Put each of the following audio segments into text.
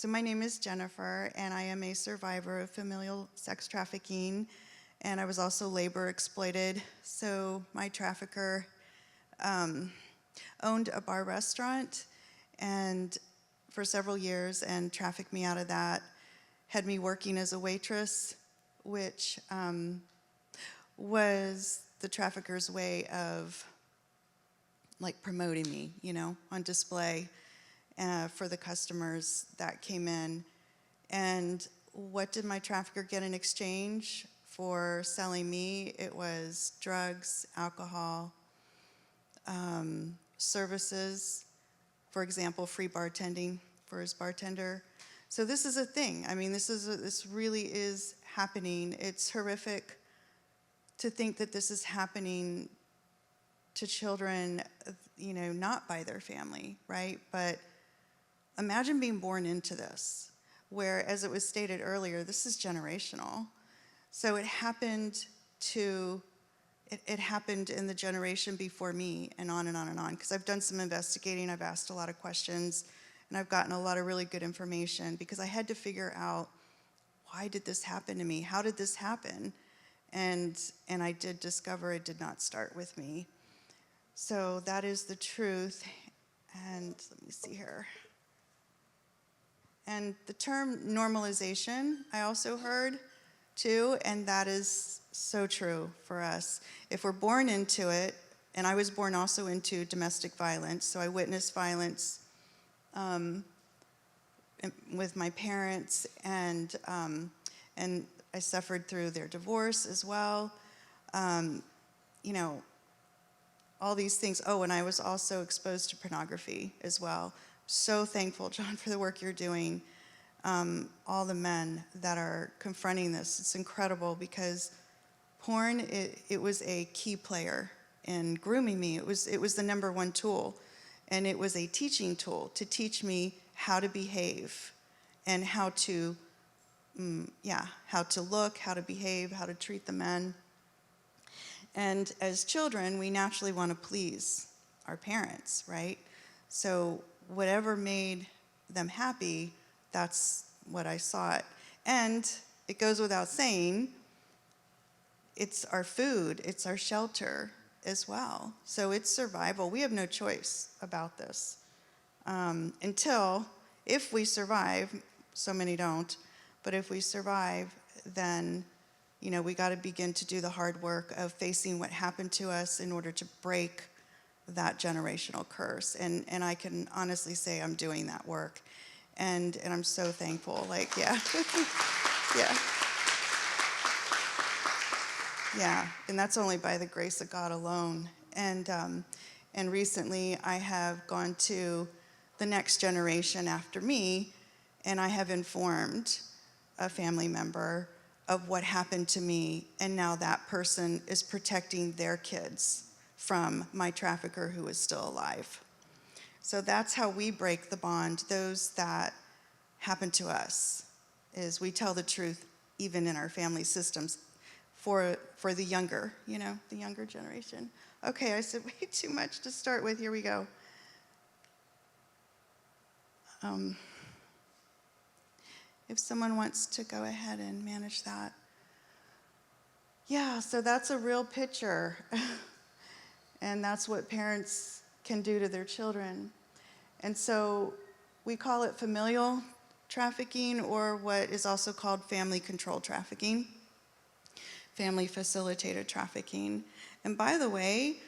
So my name is Jennifer, and I am a survivor of familial sex trafficking, and I was also labor exploited. So my trafficker owned a bar restaurant and for several years and trafficked me out of that, had me working as a waitress, which was the trafficker's way of like promoting me, on display for the customers that came in. And what did my trafficker get in exchange for selling me? It was drugs, alcohol, services, for example, free bartending for his bartender. So this is a thing. I mean, this really is happening. It's horrific to think that this is happening to children, not by their family, right? But imagine being born into this, where, as it was stated earlier, this is generational. So it happened in the generation before me, and on and on and on. Because I've done some investigating, I've asked a lot of questions, and I've gotten a lot of really good information because I had to figure out, why did this happen to me? How did this happen? And I did discover it did not start with me. So that is the truth. And let me see here. And the term normalization, I also heard too, and that is so true for us. If we're born into it, and I was born also into domestic violence, so I witnessed violence with my parents, and I suffered through their divorce as well. All these things. Oh, and I was also exposed to pornography as well. So thankful, John, for the work you're doing. All the men that are confronting this, it's incredible because porn, it was a key player in grooming me. It was the number one tool, and it was a teaching tool to teach me how to behave and how to look, how to behave, how to treat the men. And as children, we naturally want to please our parents, right? So whatever made them happy, that's what I sought. And it goes without saying, it's our food, it's our shelter as well. So it's survival. We have no choice about this. Until, if we survive, so many don't, but if we survive, then we got to begin to do the hard work of facing what happened to us in order to break that generational curse. And I can honestly say I'm doing that work. And I'm so thankful. Yeah, and that's only by the grace of God alone. And recently I have gone to the next generation after me, and I have informed a family member of what happened to me, and now that person is protecting their kids from my trafficker who is still alive. So that's how we break the bond. Those that happen to us is we tell the truth even in our family systems for the younger, the younger generation. Okay, I said way too much to start with. Here we go. If someone wants to go ahead and manage that. Yeah, so that's a real picture. And that's what parents can do to their children. And so we call it familial trafficking, or what is also called family control trafficking, family facilitated trafficking. And by the way,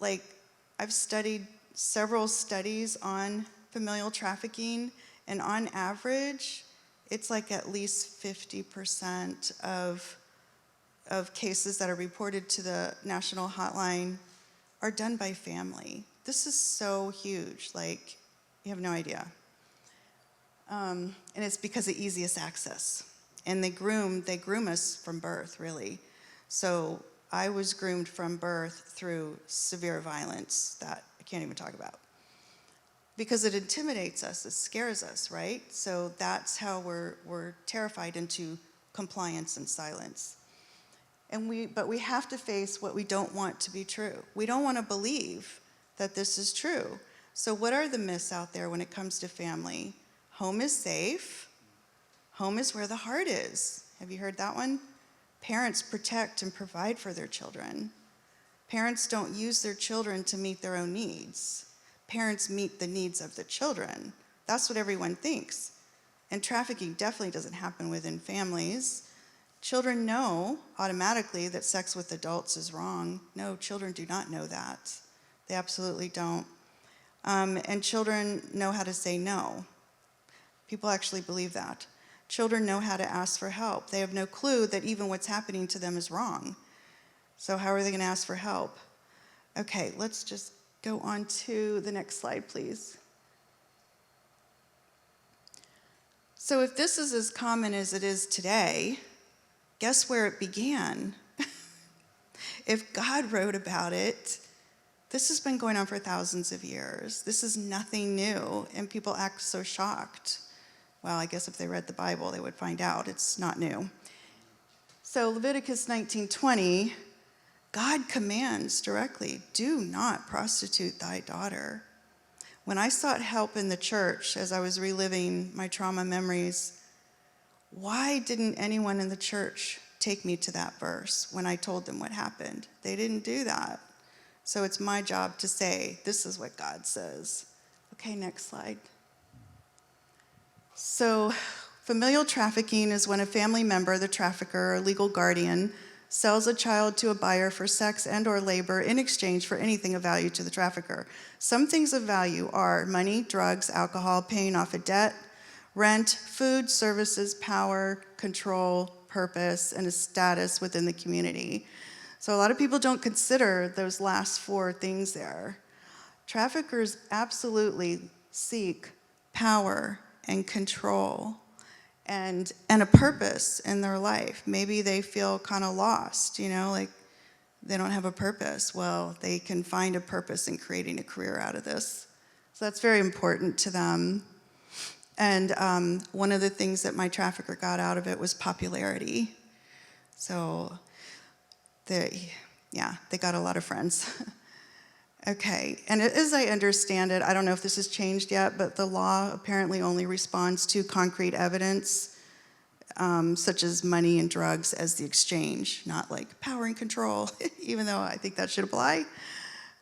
I've studied several studies on familial trafficking, and on average, it's at least 50% of cases that are reported to the national hotline are done by family. This is so huge, you have no idea. And it's because of easiest access. And they groom us from birth, really. So I was groomed from birth through severe violence that I can't even talk about. Because it intimidates us, it scares us, right? So that's how we're terrified into compliance and silence. But we have to face what we don't want to be true. We don't want to believe that this is true. So what are the myths out there when it comes to family? Home is safe. Home is where the heart is. Have you heard that one? Parents protect and provide for their children. Parents don't use their children to meet their own needs. Parents meet the needs of the children. That's what everyone thinks. And trafficking definitely doesn't happen within families. Children know automatically that sex with adults is wrong. No, children do not know that. They absolutely don't. And children know how to say no. People actually believe that. Children know how to ask for help. They have no clue that even what's happening to them is wrong. So how are they going to ask for help? Okay, let's just go on to the next slide, please. So if this is as common as it is today, guess where it began? If God wrote about it, this has been going on for thousands of years. This is nothing new, and people act so shocked. Well, I guess if they read the Bible, they would find out it's not new. So Leviticus 19:20, God commands directly, do not prostitute thy daughter. When I sought help in the church as I was reliving my trauma memories, why didn't anyone in the church take me to that verse when I told them what happened? They didn't do that. So it's my job to say, this is what God says. Okay, next slide. So familial trafficking is when a family member, the trafficker, or legal guardian, sells a child to a buyer for sex and or labor in exchange for anything of value to the trafficker. Some things of value are money, drugs, alcohol, paying off a debt, rent, food, services, power, control, purpose, and a status within the community. So a lot of people don't consider those last four things there. Traffickers absolutely seek power and control and a purpose in their life. Maybe they feel kind of lost, like they don't have a purpose. Well, they can find a purpose in creating a career out of this. So that's very important to them. And one of the things that my trafficker got out of it was popularity. So they got a lot of friends. Okay, and as I understand it, I don't know if this has changed yet, but the law apparently only responds to concrete evidence, such as money and drugs as the exchange, not like power and control, even though I think that should apply.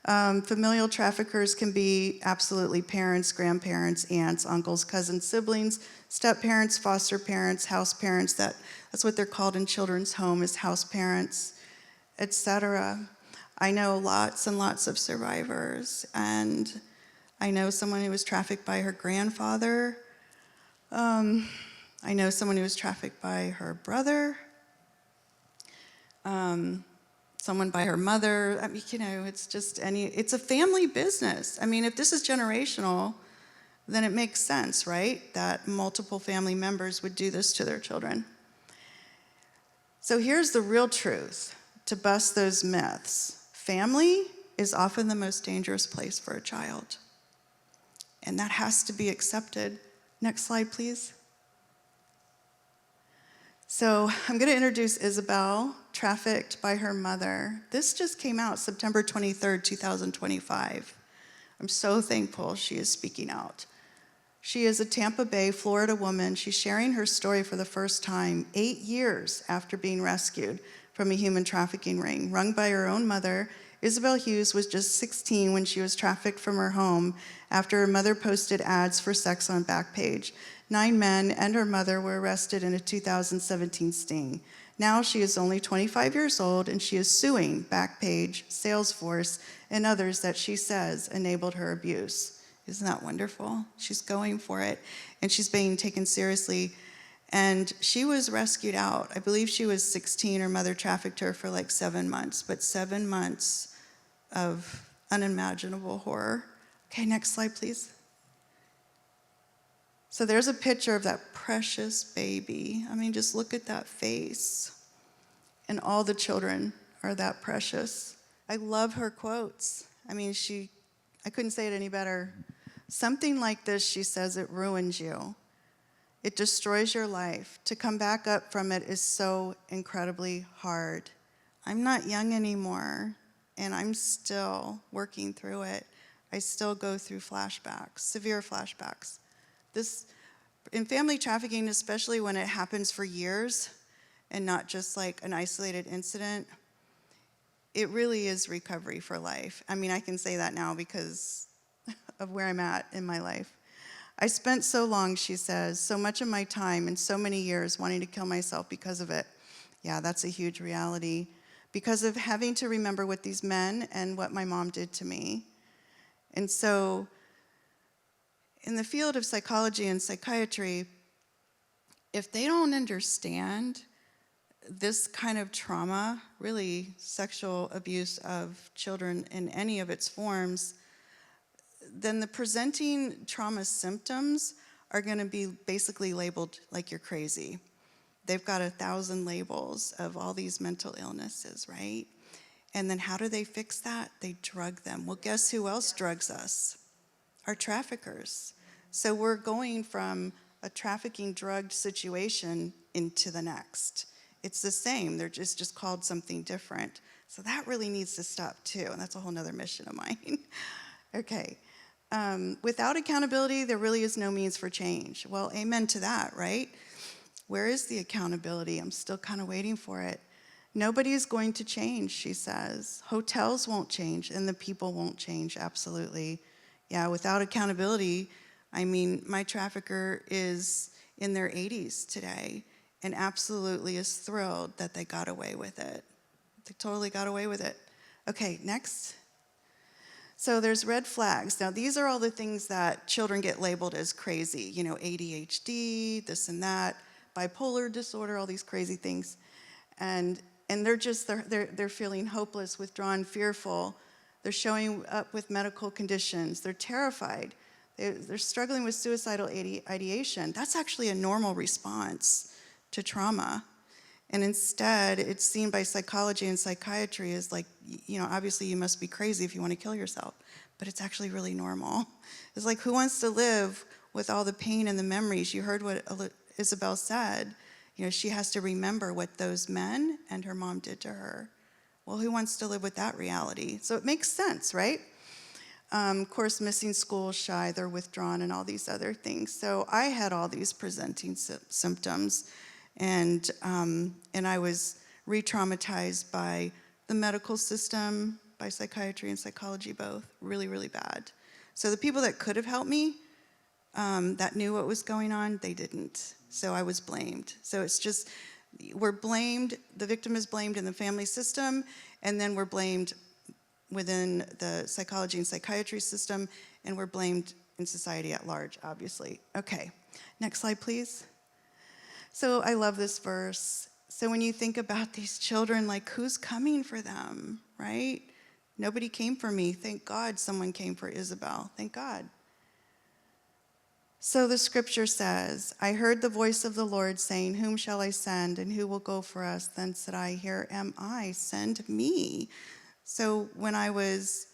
Familial traffickers can be absolutely parents, grandparents, aunts, uncles, cousins, siblings, step-parents, foster parents, house parents. That's what they're called in children's home, is house parents, etc. I know lots and lots of survivors, and I know someone who was trafficked by her grandfather. I know someone who was trafficked by her brother, someone by her mother. I mean, it's a family business. I mean, if this is generational, then it makes sense, right? That multiple family members would do this to their children. So here's the real truth to bust those myths. Family is often the most dangerous place for a child. And that has to be accepted. Next slide, please. So I'm going to introduce Isabel, trafficked by her mother. This just came out September 23rd, 2025. I'm so thankful she is speaking out. She is a Tampa Bay, Florida woman. She's sharing her story for the first time 8 years after being rescued from a human trafficking ring. Run by her own mother, Isabel Hughes was just 16 when she was trafficked from her home after her mother posted ads for sex on Backpage. 9 men and her mother were arrested in a 2017 sting. Now she is only 25 years old, and she is suing Backpage, Salesforce, and others that she says enabled her abuse. Isn't that wonderful? She's going for it, and she's being taken seriously. And she was rescued out. I believe she was 16. Her mother trafficked her for like 7 months, but 7 months of unimaginable horror. Okay, next slide, please. So there's a picture of that precious baby. I mean, just look at that face. And all the children are that precious. I love her quotes. I mean, I couldn't say it any better. Something like this, she says, it ruins you. It destroys your life. To come back up from it is so incredibly hard. I'm not young anymore, and I'm still working through it. I still go through flashbacks, severe flashbacks. This in family trafficking, especially when it happens for years and not just like an isolated incident, it really is recovery for life. I mean, I can say that now because of where I'm at in my life. I spent so long, she says, so much of my time and so many years wanting to kill myself because of it. Yeah, that's a huge reality. Because of having to remember what these men and what my mom did to me. And so, in the field of psychology and psychiatry, if they don't understand this kind of trauma, really sexual abuse of children in any of its forms, then the presenting trauma symptoms are going to be basically labeled like you're crazy. They've got 1,000 labels of all these mental illnesses, right? And then how do they fix that? They drug them. Well, guess who else drugs us? Our traffickers. So we're going from a trafficking drugged situation into the next. It's the same, they're just called something different. So that really needs to stop too, and that's a whole nother mission of mine. Okay. Without accountability, there really is no means for change. Well, amen to that, right? Where is the accountability? I'm still kind of waiting for it. Nobody is going to change, she says. Hotels won't change, and the people won't change, absolutely. Yeah, without accountability, I mean, my trafficker is in their 80s today and absolutely is thrilled that they got away with it. They totally got away with it. Okay, next. So there's red flags. Now, these are all the things that children get labeled as crazy. You know, ADHD, this and that, bipolar disorder, all these crazy things. And they're feeling hopeless, withdrawn, fearful. They're showing up with medical conditions. They're terrified. They're struggling with suicidal ideation. That's actually a normal response to trauma. And instead, it's seen by psychology and psychiatry as like, you know, obviously you must be crazy if you want to kill yourself. But it's actually really normal. It's like, who wants to live with all the pain and the memories? You heard what Isabel said. You know, she has to remember what those men and her mom did to her. Well, who wants to live with that reality? So it makes sense, right? Of course, missing school, shy, they're withdrawn, and all these other things. So I had all these presenting symptoms, and I was re-traumatized by the medical system, by psychiatry and psychology both, really, really bad. So the people that could have helped me, that knew what was going on, they didn't. So I was blamed. So it's just, we're blamed, the victim is blamed in the family system, and then we're blamed within the psychology and psychiatry system, and we're blamed in society at large, obviously. Okay, next slide, please. So I love this verse. So when you think about these children, like, who's coming for them, right? Nobody came for me. Thank God someone came for Isabel. Thank God. So the scripture says, I heard the voice of the Lord saying, whom shall I send, and who will go for us? Then said I, here am I, send me. So when I was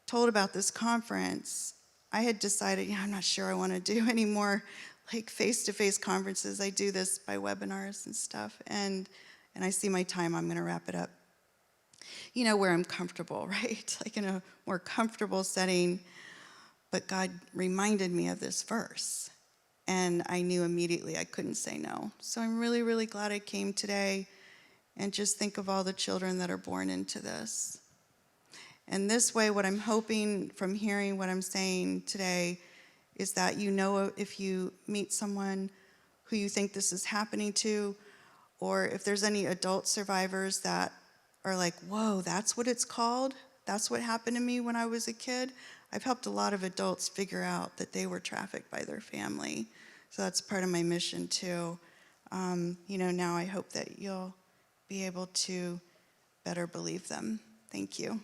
told about this conference, I had decided, I'm not sure I want to do any more like face-to-face conferences. I do this by webinars and stuff, and I see my time, I'm going to wrap it up. You know, where I'm comfortable, right? Like in a more comfortable setting. But God reminded me of this verse, and I knew immediately I couldn't say no. So I'm really, really glad I came today, and just think of all the children that are born into this. And this way, what I'm hoping from hearing what I'm saying today is that you know if you meet someone who you think this is happening to, or if there's any adult survivors that are like, whoa, that's what it's called? That's what happened to me when I was a kid? I've helped a lot of adults figure out that they were trafficked by their family. So that's part of my mission too. Now I hope that you'll be able to better believe them. Thank you.